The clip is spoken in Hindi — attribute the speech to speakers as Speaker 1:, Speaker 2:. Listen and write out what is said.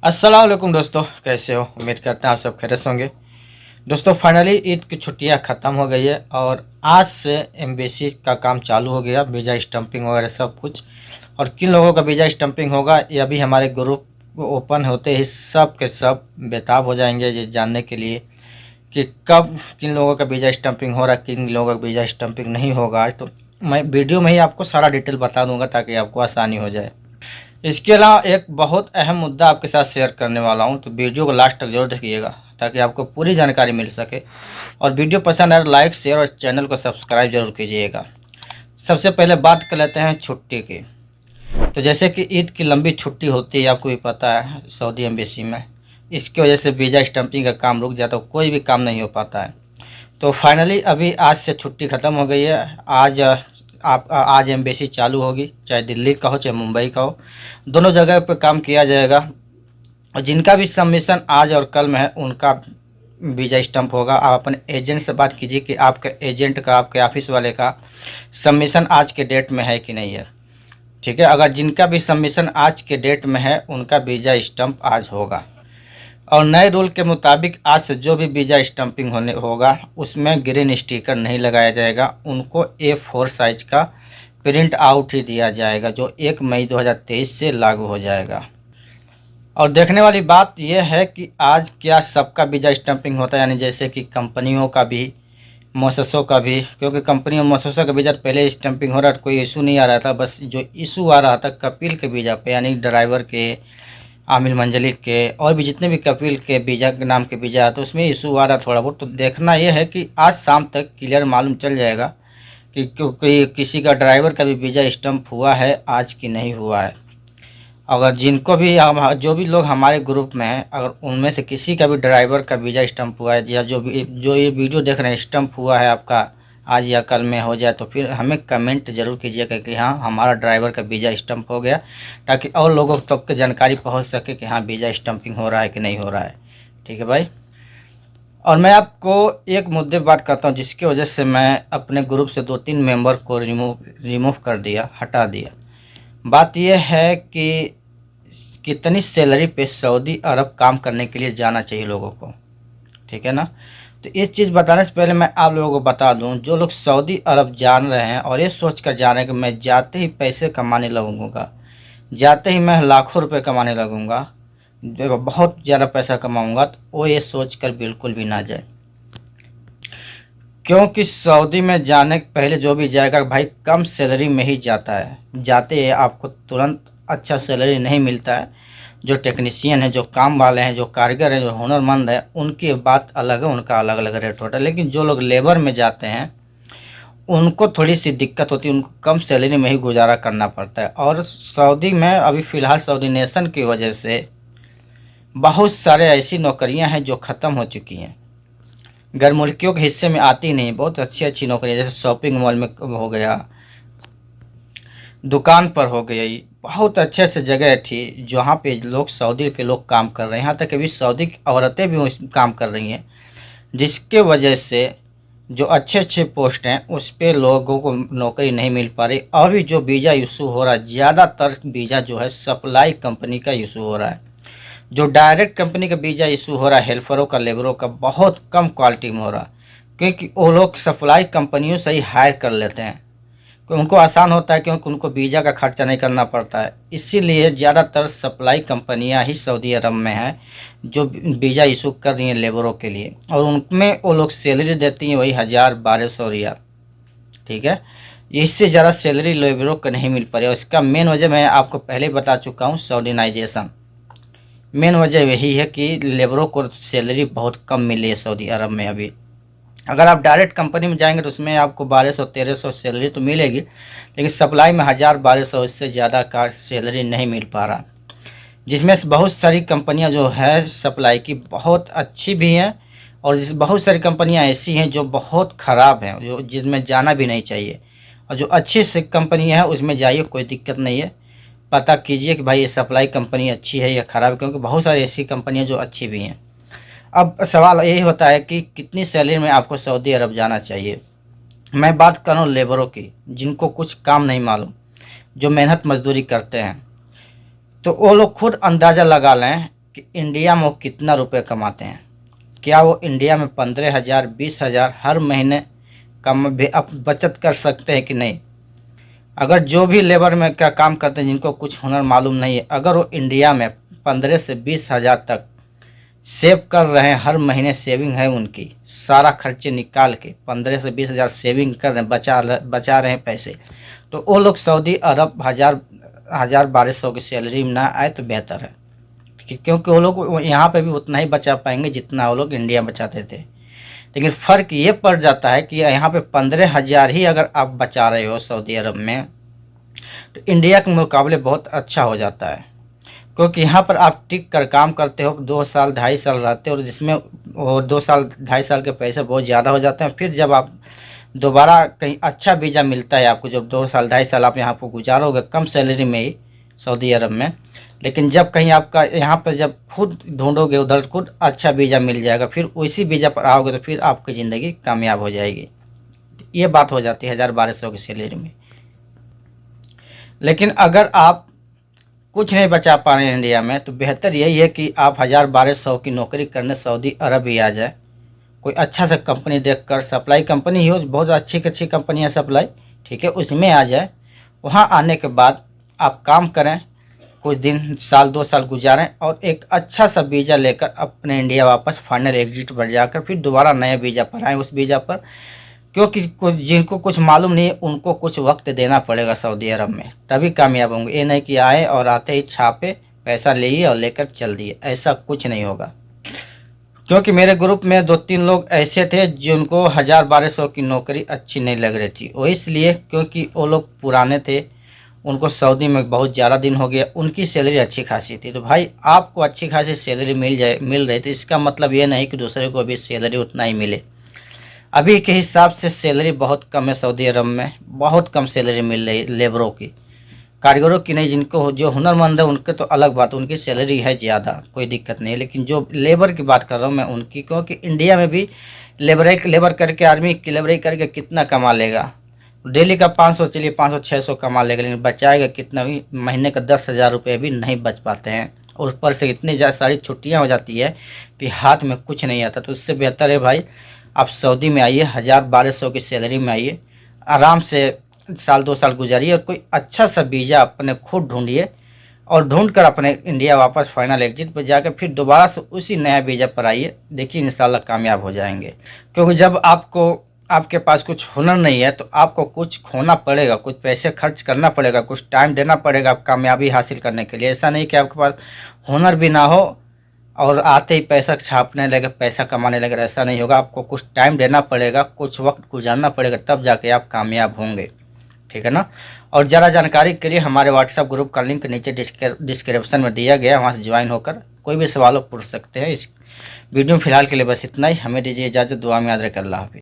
Speaker 1: अस्सलाम वालेकुम दोस्तों, कैसे हो? उम्मीद करते हैं आप सब खैरियत से होंगे। दोस्तों फाइनली ईद की छुट्टियां ख़त्म हो गई है और आज से एम्बेसी का काम चालू हो गया, वीज़ा स्टम्पिंग वगैरह सब कुछ। और किन लोगों का वीज़ा स्टम्पिंग होगा ये अभी हमारे ग्रुप ओपन होते ही सब के सब बेताब हो जाएंगे ये जानने के लिए कि कब किन लोगों का वीज़ा स्टम्पिंग हो रहा है, किन लोगों का वीज़ा स्टम्पिंग नहीं होगा। आज तो मैं वीडियो में ही आपको सारा डिटेल बता दूंगा ताकि आपको आसानी हो जाए। इसके अलावा एक बहुत अहम मुद्दा आपके साथ शेयर करने वाला हूं, तो वीडियो को लास्ट तक जरूर देखिएगा ताकि आपको पूरी जानकारी मिल सके। और वीडियो पसंद आए तो लाइक शेयर और चैनल को सब्सक्राइब जरूर कीजिएगा। सबसे पहले बात कर लेते हैं छुट्टी की। तो जैसे कि ईद की लंबी छुट्टी होती है, आपको भी पता है सऊदी एम्बेसी में, इसकी वजह से वीज़ा स्टम्पिंग का काम रुक जाता है, कोई भी काम नहीं हो पाता है। तो फाइनली अभी आज से छुट्टी ख़त्म हो गई है। आज एम्बेसी चालू होगी, चाहे दिल्ली का हो चाहे मुंबई का हो, दोनों जगह पे काम किया जाएगा। और जिनका भी सबमिशन आज और कल में है उनका वीज़ा स्टम्प होगा। आप अपने एजेंट से बात कीजिए कि आपके एजेंट का, आपके ऑफिस वाले का सबमिशन आज के डेट में है कि नहीं है। ठीक है, अगर जिनका भी सबमिशन आज के डेट में है उनका वीज़ा स्टम्प आज होगा। और नए रूल के मुताबिक आज से जो भी वीज़ा स्टम्पिंग होने होगा उसमें ग्रीन स्टिकर नहीं लगाया जाएगा, उनको A4 साइज का प्रिंट आउट ही दिया जाएगा जो 1 मई 2023 से लागू हो जाएगा। और देखने वाली बात यह है कि आज क्या सबका वीज़ा स्टम्पिंग होता है, यानी जैसे कि कंपनियों का भी, मौससों का भी, क्योंकि कंपनी और मौससों का वीज़ा पहले स्टम्पिंग हो रहा था, कोई इशू नहीं आ रहा था। बस जो इशू आ रहा था कपिल के वीज़ा पे, यानी ड्राइवर के, आमिर मंजलिक के और भी जितने भी कपिल के वीज़ा के नाम के वीज़ा आते उसमें इशू आ रहा थोड़ा बहुत। तो देखना यह है कि आज शाम तक क्लियर मालूम चल जाएगा कि क्योंकि किसी का ड्राइवर का भी वीज़ा स्टम्प हुआ है आज की नहीं हुआ है। अगर जिनको भी जो भी लोग हमारे ग्रुप में हैं, अगर उनमें से किसी का भी ड्राइवर का वीज़ा स्टम्प हुआ है या जो ये वीडियो देख रहे हैं स्टम्प हुआ है आपका आज या कल में हो जाए, तो फिर हमें कमेंट जरूर कीजिएगा कि हाँ हमारा ड्राइवर का वीज़ा स्टम्प हो गया, ताकि और लोगों तक की जानकारी पहुंच सके कि हाँ वीज़ा स्टम्पिंग हो रहा है कि नहीं हो रहा है। ठीक है भाई। और मैं आपको एक मुद्दे बात करता हूँ जिसकी वजह से मैं अपने ग्रुप से 2-3 मेंबर को रिमूव कर दिया, हटा दिया। बात यह है कि कितनी सैलरी पे सऊदी अरब काम करने के लिए जाना चाहिए लोगों को। ठीक है ना। तो इस चीज़ बताने से पहले मैं आप लोगों को बता दूं, जो लोग सऊदी अरब जान रहे हैं और ये सोच कर जा रहे हैं कि मैं जाते ही पैसे कमाने लगूंगा, जाते ही मैं लाखों रुपए कमाने लगूंगा, बहुत ज़्यादा पैसा कमाऊंगा, तो वो ये सोच कर बिल्कुल भी ना जाए। क्योंकि सऊदी में जाने के पहले जो भी जाएगा भाई कम सैलरी में ही जाता है। जाते ही आपको तुरंत अच्छा सैलरी नहीं मिलता है। जो टेक्नीशियन है, जो काम वाले हैं, जो कारीगर हैं, जो हुनरमंद है, उनकी बात अलग है, उनका अलग अलग रेट होता है। लेकिन जो लोग लेबर में जाते हैं उनको थोड़ी सी दिक्कत होती है, उनको कम सैलरी में ही गुजारा करना पड़ता है। और सऊदी में अभी फ़िलहाल सऊदी नेशन की वजह से बहुत सारे ऐसी नौकरियां हैं जो ख़त्म हो चुकी हैं, गैर मुल्कियों के हिस्से में आती नहीं। बहुत अच्छी अच्छी नौकरियां जैसे शॉपिंग मॉल में हो गया, दुकान पर हो गई, बहुत अच्छे अच्छे जगह थी जहाँ पे लोग सऊदी के लोग काम कर रहे हैं। यहाँ तक अभी सऊदी की औरतें भी काम कर रही हैं, जिसके वजह से जो अच्छे अच्छे पोस्ट हैं उस पे लोगों को नौकरी नहीं मिल पा रही। और भी जो वीज़ा इशू हो रहा है, ज़्यादातर वीज़ा जो है सप्लाई कंपनी का इशू हो रहा है। जो डायरेक्ट कंपनी का वीज़ा इशू हो रहा है हेल्परों का, लेबरों का, बहुत कम क्वालिटी में हो रहा है, क्योंकि वो लोग सप्लाई कंपनियों से ही हायर कर लेते हैं। उनको आसान होता है क्योंकि उनको वीज़ा का खर्चा नहीं करना पड़ता है। इसीलिए ज़्यादातर सप्लाई कंपनियां ही सऊदी अरब में हैं जो वीज़ा इशू कर रही हैं लेबरों के लिए, और उनमें वो लोग सैलरी देती हैं वही 1000-1200 रियाल। ठीक है, इससे ज़्यादा सैलरी लेबरों को नहीं मिल पा रही है। इसका मेन वजह मैं आपको पहले बता चुका हूँ, सऊदीनाइजेशन। मेन वजह यही है कि लेबरों को सैलरी बहुत कम मिली है सऊदी अरब में अभी। अगर आप डायरेक्ट कंपनी में जाएंगे तो उसमें आपको 1200-1300 सैलरी तो मिलेगी, लेकिन सप्लाई में 1000-1200 इससे ज़्यादा का सैलरी नहीं मिल पा रहा। जिसमें से बहुत सारी कंपनियां जो है सप्लाई की बहुत अच्छी भी हैं, और जिस बहुत सारी कंपनियां ऐसी हैं जो बहुत ख़राब हैं, जो जिनमें जाना भी नहीं चाहिए। और जो अच्छी से कंपनियाँ हैं उसमें जाइए, कोई दिक्कत नहीं है। पता कीजिए कि भाई ये सप्लाई कंपनी अच्छी है या ख़राब है, क्योंकि बहुत सारी ऐसी कंपनियाँ जो अच्छी भी हैं। अब सवाल यही होता है कि कितनी सैलरी में आपको सऊदी अरब जाना चाहिए। मैं बात कर रहा हूँ लेबरों की, जिनको कुछ काम नहीं मालूम, जो मेहनत मजदूरी करते हैं। तो वो लोग खुद अंदाज़ा लगा लें कि इंडिया में वो कितना रुपए कमाते हैं। क्या वो इंडिया में 15,000 20,000 हर महीने कम बचत कर सकते हैं कि नहीं। अगर जो भी लेबर में क्या काम करते हैं, जिनको कुछ हुनर मालूम नहीं है, अगर वो इंडिया में 15 से 20,000 तक सेव कर रहे हैं, हर महीने सेविंग है उनकी, सारा खर्चे निकाल के 15 से 20,000 सेविंग कर रहे हैं, बचा रहे हैं पैसे, तो वो लोग सऊदी अरब 1,000-1,200 की सैलरी में ना आए तो बेहतर है। क्योंकि वो लोग यहाँ पे भी उतना ही बचा पाएंगे जितना वो लोग इंडिया में बचाते थे। लेकिन फ़र्क ये पड़ जाता है कि यहाँ पे 15,000 ही अगर आप बचा रहे हो सऊदी अरब में, तो इंडिया के मुकाबले बहुत अच्छा हो जाता है। क्योंकि यहाँ पर आप टिक कर काम करते हो, 2 साल 2.5 साल रहते हो, और जिसमें वो 2 साल 2.5 साल के पैसे बहुत ज़्यादा हो जाते हैं। फिर जब आप दोबारा कहीं अच्छा वीज़ा मिलता है आपको, जब 2 साल 2.5 साल आप यहाँ पर गुजारोगे कम सैलरी में ही सऊदी अरब में, लेकिन जब कहीं आपका यहाँ पर जब खुद ढूंढोगे उधर खुद अच्छा वीज़ा मिल जाएगा, फिर उसी वीज़ा पर आओगे तो फिर आपकी ज़िंदगी कामयाब हो जाएगी। ये बात हो जाती है 1,000-1,200 की सैलरी में। लेकिन अगर आप कुछ नहीं बचा पा रहे हैं इंडिया में, तो बेहतर यही है कि आप 1,000-1,200 की नौकरी करने सऊदी अरब ही आ जाए। कोई अच्छा सा कंपनी देखकर, सप्लाई कंपनी ही हो, बहुत अच्छी कंपनियाँ सप्लाई, ठीक है, उसमें आ जाए। वहाँ आने के बाद आप काम करें, कुछ दिन, साल 2 साल गुजारें, और एक अच्छा सा वीज़ा लेकर अपने इंडिया वापस फाइनल एग्जिट पर जाकर फिर दोबारा नए वीज़ा पर आएँ, उस वीज़ा पर। क्योंकि जिनको कुछ मालूम नहीं है उनको कुछ वक्त देना पड़ेगा सऊदी अरब में, तभी कामयाब होंगे। ये नहीं कि आए और आते ही छापे, पैसा लिए और लेकर चल दिए, ऐसा कुछ नहीं होगा। क्योंकि मेरे ग्रुप में 2-3 लोग ऐसे थे जिनको 1,000-1,200 की नौकरी अच्छी नहीं लग रही थी। वो इसलिए क्योंकि वो लोग पुराने थे, उनको सऊदी में बहुत ज़्यादा दिन हो गया, उनकी सैलरी अच्छी खासी थी। तो भाई आपको अच्छी खासी सैलरी मिल रही थी, इसका मतलब ये नहीं कि दूसरे को भी सैलरी उतना ही मिले। अभी के हिसाब से सैलरी बहुत कम है सऊदी अरब में, बहुत कम सैलरी मिल रही लेबरों की, कारीगरों की नहीं। जिनको जो हुनरमंद है उनके तो अलग बात, उनकी सैलरी है ज़्यादा, कोई दिक्कत नहीं है। लेकिन जो लेबर की बात कर रहा हूँ मैं उनकी, क्योंकि इंडिया में भी लेबर करके, आर्मी की लेबरी करके कितना कमा लेगा। डेली का 500, चलिए 500-600 कमा लेगा, लेकिन बचाएगा कितना, भी महीने का 10,000 रुपये भी नहीं बच पाते हैं। और ऊपर से इतनी सारी छुट्टियाँ हो जाती है कि हाथ में कुछ नहीं आता। तो उससे बेहतर है भाई आप सऊदी में आइए, 1,000-1,200 की सैलरी में आइए, आराम से साल 2 साल गुजारिए, और कोई अच्छा सा वीज़ा अपने खुद ढूंढिए, और ढूंढ कर अपने इंडिया वापस फाइनल एग्जिट पर जाकर फिर दोबारा से उसी नया वीज़ा पर आइए। देखिए इंशाल्लाह कामयाब हो जाएंगे। क्योंकि जब आपके पास कुछ हुनर नहीं है तो आपको कुछ खोना पड़ेगा, कुछ पैसे खर्च करना पड़ेगा, कुछ टाइम देना पड़ेगा कामयाबी हासिल करने के लिए। ऐसा नहीं कि आपके पास हुनर भी ना हो और आते ही पैसा छापने लगे, पैसा कमाने लगे, ऐसा नहीं होगा। आपको कुछ टाइम देना पड़ेगा, कुछ वक्त गुजारना पड़ेगा, तब जाके आप कामयाब होंगे, ठीक है ना। और ज़्यादा जानकारी के लिए हमारे व्हाट्सएप ग्रुप का लिंक नीचे डिस्क्रिप्शन में दिया गया है, वहाँ से ज्वाइन होकर कोई भी सवाल पूछ सकते हैं। इस वीडियो में फिलहाल के लिए बस इतना ही। हमें दीजिए इजाज़त, दुआ में याद रखें। अल्लाह हाफिज़।